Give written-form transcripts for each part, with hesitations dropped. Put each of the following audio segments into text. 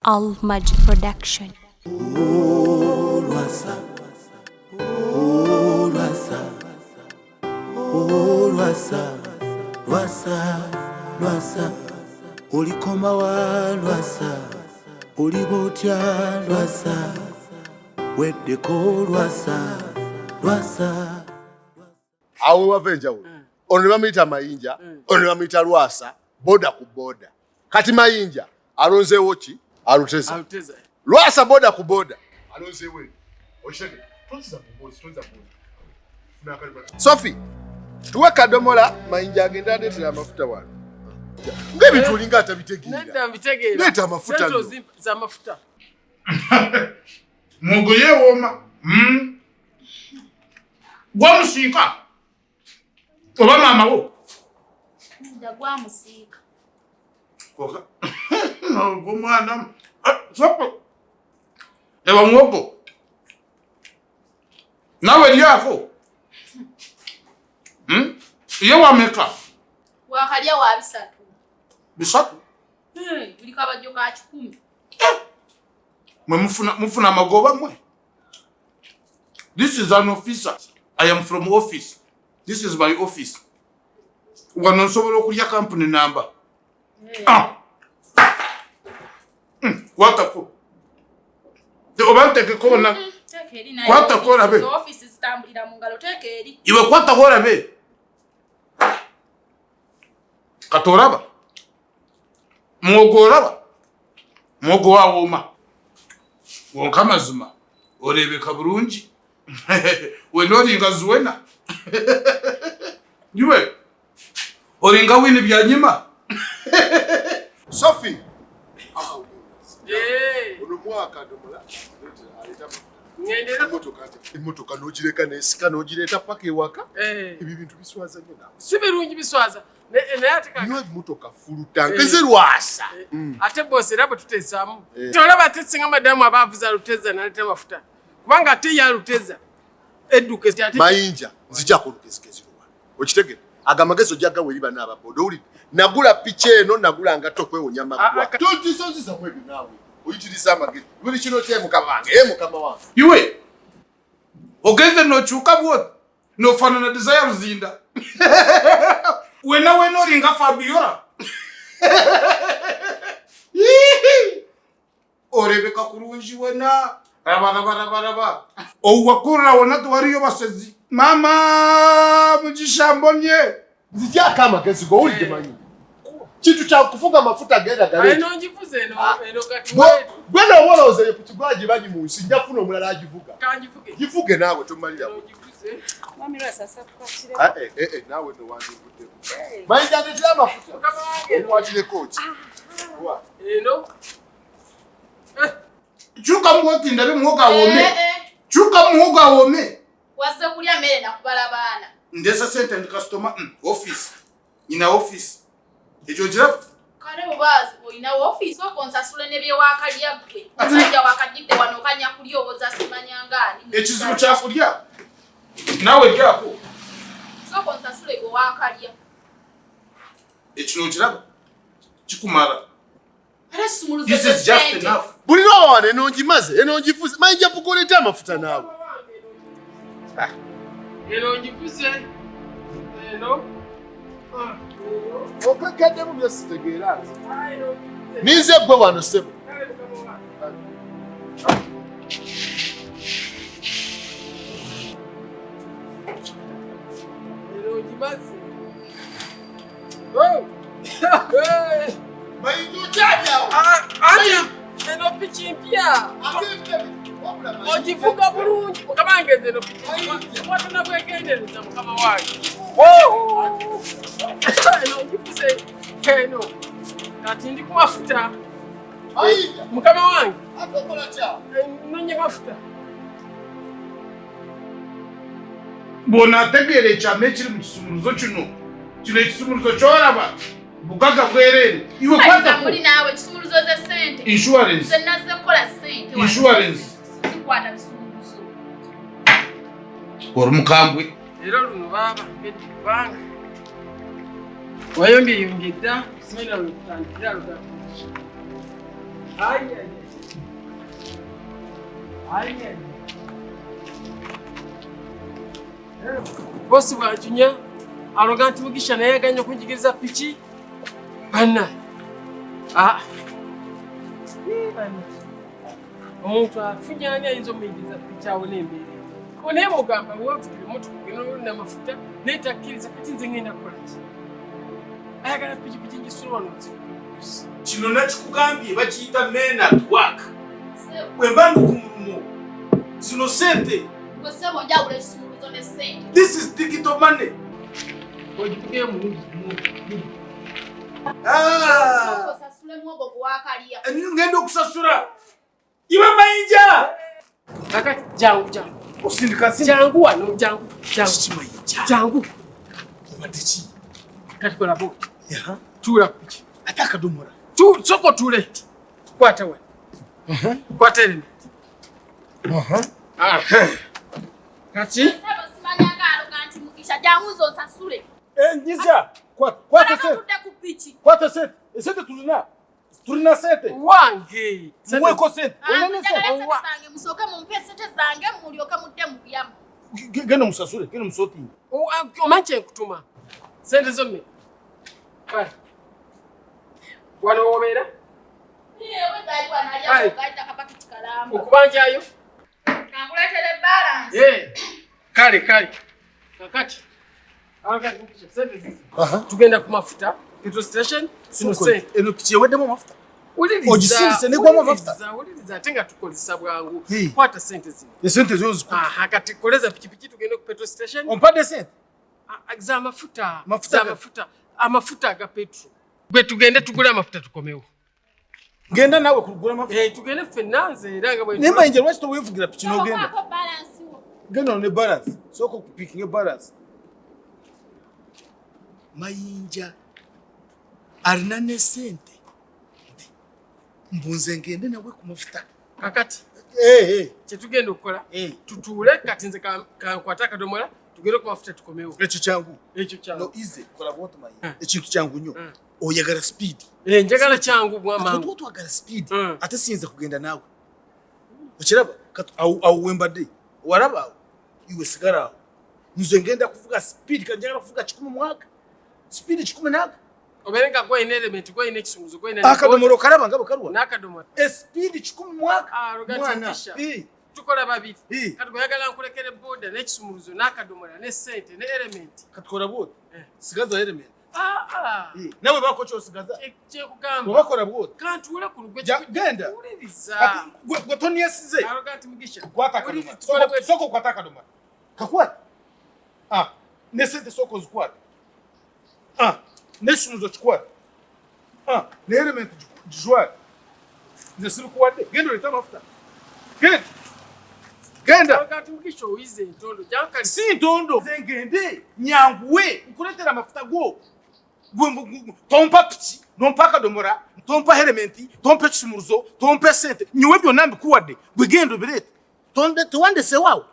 Almaj Production. Lwasa, Lwasa, Lwasa, Lwasa, Lwasa, ulikoma wa Lwasa, ulibotya Lwasa, weddeko Lwasa, Lwasa. Awo wavenja ulo. Ono bamuyita Mayinja, ono bamuyita Lwasa, boda ku boda. Kati Mayinja alonzeewo ki? Aluteza. Lwasa boda ku boda alonzeewo. Oshege. Tonziza mubozi, tonziza mubozi. Sophie, tuwe kadomola Mayinja agenda aletera amafuta wano. Ng'ebintu olinga atabitegeera. Nedda mbitegeera. Leeta amafuta. Sento za amafuta. Mwogo yewooma. Gwa musiika. Oba maama wo. Nda gwa musiika. Koka. Omwana. Sopo. Ewa mwogo. Nawe lyako. Ye wameka. Wakalya wa bisatu. Bisatu? Buliko abajjo ka 10. Mwe mufuna magoba mwe. This is an officer. I am from office. This is my office. Wano nsobola okulya company number. Watako. De obanteke kona. Take eri na. Kwata kona be. Office zitambulira mu ngalo take eri. Iwe kwata kona be. Katoraba. Mwogoraba. Mwogo wawooma. Wonka mazima. Orebeka bulungi. Wenolinga zuwena. Iwe. Olinga wini byanyima. Sophie. Ono mwaka domola. Aleta ngendera emotoka n'ogireka n'esika n'ogireeta paka ewaka. Ebyo bintu biswaza nnyo naawe. si birungi biswaza. Naye ate kaka. Nyo emotoka fulu tank. Eze Lwasa. Ate bosi era bwe tuteesaamu. Tolaba ate singa madamu abaavuza Luteza n'aleta amafuta. Kubanga ate ya Luteza edduka ate Mayinja nzija kulukezi ruwa. Okitegere. Agamagezo jaga weri bana ababodo uli. Nagula picha eno nagula ngato kwewonya magwa. Tontisonziza mwebyo nawe. Oyitiriza amagezi. Buli kino kye mukama wange. Mukama wange. Iwe. Ogeze no chuka bwo. No fana na desire zinda. Wena olinga Fabiola. Orebeka kurunji wena. Raba. Owakura wona twariyo basezi. Mama mujishambonye. Nzija kama gezi go uli de Mayinja. Kitu cha kufunga mafuta genda gale. Aino njifuze eno kati wetu. Gwenda woloze kukigwaji bali mu nsi njafuna omulala agivuga. Kanjifuge. Gifuge nawe tomalira. Njifuze. Mami Lwasa sasa tukachire. Nawe no wandi kute. Mayinja ndetira mafuta. Kama wange. Okwatire coach. Wa. Eno. Chuka mwoti ndabe mwoga wome. Chuka mwoga wome. Wase kulya mere na kubala bana. Ndesa sente ndi customer office. Ina office. Ejo jira. Kale obazi oyina office okonsasule nebye wakalya gwe. Musajja wakadidde wano kanya kulya oboza simanyangani. Ekizibu kya kulya. Nawe lyako. So konsasule go wakalya. Ekino kiraba. Kikumara. Ala sumuluzo. This is just enough. Bulino wane enongimaze enongifuze Mayinja pukoleta amafuta nawe. Eno njifuze. Eno. Okakadde mu byositegeera. Aino. Nize gwe wano sebo. Eno njibazi. Oh. Mayinja okyalyawo. Ati eno pichi mpya. Ojifuga bulungi mukama ngeze no pichi. Watuna kwegendereza mukama wange. Eno njifuze. Eno. Kati ndi kumafuta. Mayinja. Mukama wange. Akokola kya. Nonye mafuta. Bona tegere ekyama ekiri mu kisumuluzo kino. Kino ekisumuluzo kyolaba. Bugaga bwerere. Iwe kwata Muri nawe kisumuluzo ze sente. Insurance. Zenaze kola sente. Insurance. Sikwata kisumuluzo. Orumukambwe. Era luno baba ngeti kubanga. Wayombye dda. Simena lutandikira lutandikira. Ayi. Aye. Bosi bwajunya aloga nti Mugisha naye yaganya kunjigiriza piki bana. Bana. Omuntu afunyanya ayinza omuyigiriza piki awo n'embeera. Naye mugamba weevugire moto kugenda n'amafuta n'etakkiriza kati nze ngenda kukola ki? Ayagala piki ngisula wano kino nakikugambye bakiyita men at work. Bwe mba ndi ku mulimu zino sente. This is digital money. Ngenda okusasula. Iwe mayinja. Kakati jangu. Osindika jangu wano jangu. Jangu. Obadde ki? Kati kola bo. Ya. Tuula kuki. Ataka domora. Soko tule. Kwata we. Kwata ene. Kati. Nyiza. Kwata sente. Kwata sente. Sente tulina sente. Wange. Mweko sente. Olene sente. Genda musasule. Genda musoti. Omanche nkutuma. Sente zombi. Kale. Wano wobeera? Okubanjayo? Kankuleetere balance. Kale. Kakati. Sente zizi. Tugenda ku mafuta. Petrol station. Sino sente. Eno piki eweddemu amafuta. Ogisindise ne gwamu amafuta. Uliriza ate nga tukozesa bwangu. Kwata sente zino. Esente zo zikuta. Kati koleza pikipiki tugende ku petrol station. Ompadde sente? Za amafuta. Amafuta aga petrol. Gwe tugende tugule amafuta tukomewo. Genda nawe kugula amafuta. Tugende ffenna nze era nga bwe. Ne mayinja lwaki toweevugira piki n'ogenda? Genda ne balance. Soko kupiki nge balance. Mayinja alina ne sente. Mbunze ngende nawe ku mafuta. Kakati. Kye tugenda okukola. Tutuule kati nze kankwata akadomola tugende ku mafuta tukomewo. Ekyo kyangu. No easy. Kola bw'otu mayinja. Ekintu kyangu nnyo. Oyagala speed. Njagala kyangu bw'amangu. Ate twagala speed. Ate siyinza kugenda naawe. Okiraba? Awo wembadde. Waraba awo. Iwe sigala awo. Nze ngenda kuvuga speed kanjagala kuvuga 100 mu mwaka. Speed 100. Oberenga kwa ine element kwa ine kisumuzo kwa ine. Akadomoro kalaba ngabo kalwa. Nakadomoro. Speed 100 mu mwaka. Mwana. Tukola babiri. Kati goyagala nkulekere boda n'ekisumuzo nakadomora ne sente ne element. Katukola boda. Sigaza element. Nawe bako kyo sigaza. Kye kugamba. Bakola boda. Kantula ku lugwe. Genda. Uliriza. Gwe toni yasize. Arrogant Mugisha. Kwata kadomora. Soko kwata kadomora. Kakwata. Ne sente soko zikwata. N'ekisumuzo kikwata. Ne element gijwala. Nze sibikuwadde. Genda oleta amafuta. Genda. Arrogant Mugisha oyize ntondo. Jankali. Si ntondo. Nze ngende nyanguwe nkuletera amafuta go. Tompa piki, nompa akadomora, tompa elementi, tompa ekisumuzo, tompa sente. Nyiwe byonna mbikuwadde. Bwe genda obirete. Tewandese waawo.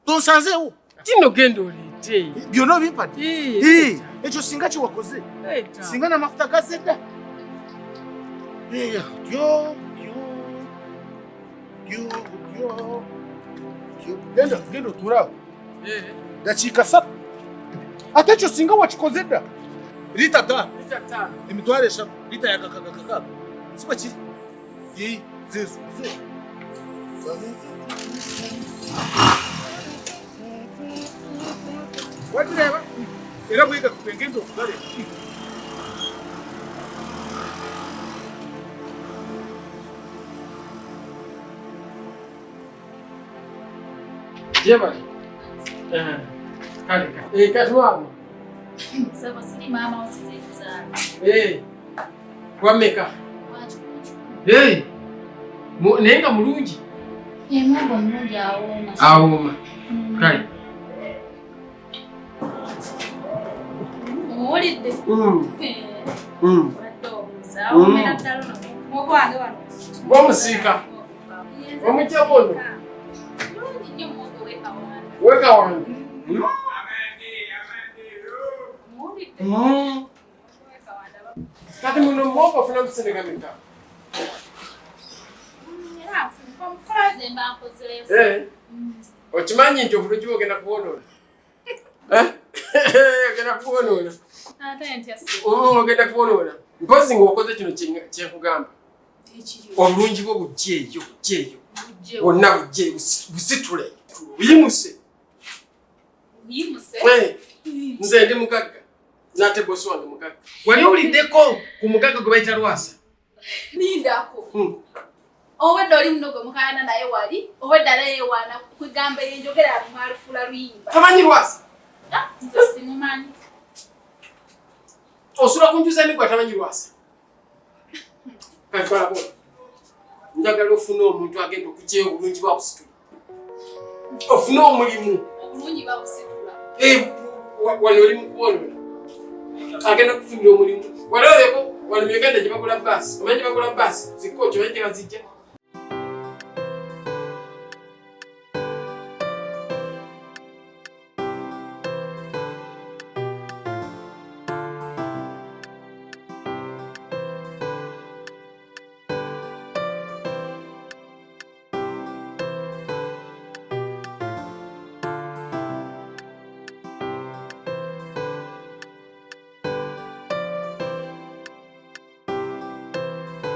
Tonsanzeewo. Tino genda olete. Byonna obimpadde. Ekyo singa kiwakoze. Singa n'amafuta gazedda. Genda otuulaawo. Dakiika 3. Ate ekyo singa wakikoze dda. Lita 5. Emitwalo 5. Lita ya kakakaka. Siba ki? Zezo. Wadireba. Era bwiga kupengendo okugale. Jeba. Kale. Kati mama. Sasa sini mama usizeza. Wameka. Nenga mulungi. Mungu mmoja aoma. Aoma. Kale. Olidde. Wadoza. Omena talono. Moko wange wano. Bomusika. Omuchabono. Ndio moko weka wana. Weka wana. Kati muno moko funa msenega mika. Ekaze mba nkoze. Okimanyi nti obulungi bwogenda kuwonoona. Ogenda kuwonoona. Ate ntya si. Ogenda kuwonoona. Mpozi ng'okoze kino kyenkugamba. Obulungi bwo bujjeeyo. Bwonna bujjeeyo busitule. Buyimuse. Nze ndi mugagga. Nate bosi wange mugagga. Wali owuliddeko ku mugagga gwe bayita Lwasa? Lindako. Obwedda oli munogo mukayana naye wali. Obwedda naye wana kwegamba yenjogera mwalufula luyimba. Tamanyi Lwasa? Nze simumanyi. Osula kunjuza ni kwa tamanyi Lwasa? Kakola bo. Njagala ofuna omuntu agenda okujeyo obulungi bwa busitula. Ofuna omulimu. Obulungi bwa busitula. Wali oli mukuwonoona. Agenda kufunira omulimu. Wali oleko wali mugenda gye bakola bbaasi. Omanyi gye bakola bbaasi? Zikko kyo bayiteka zijja.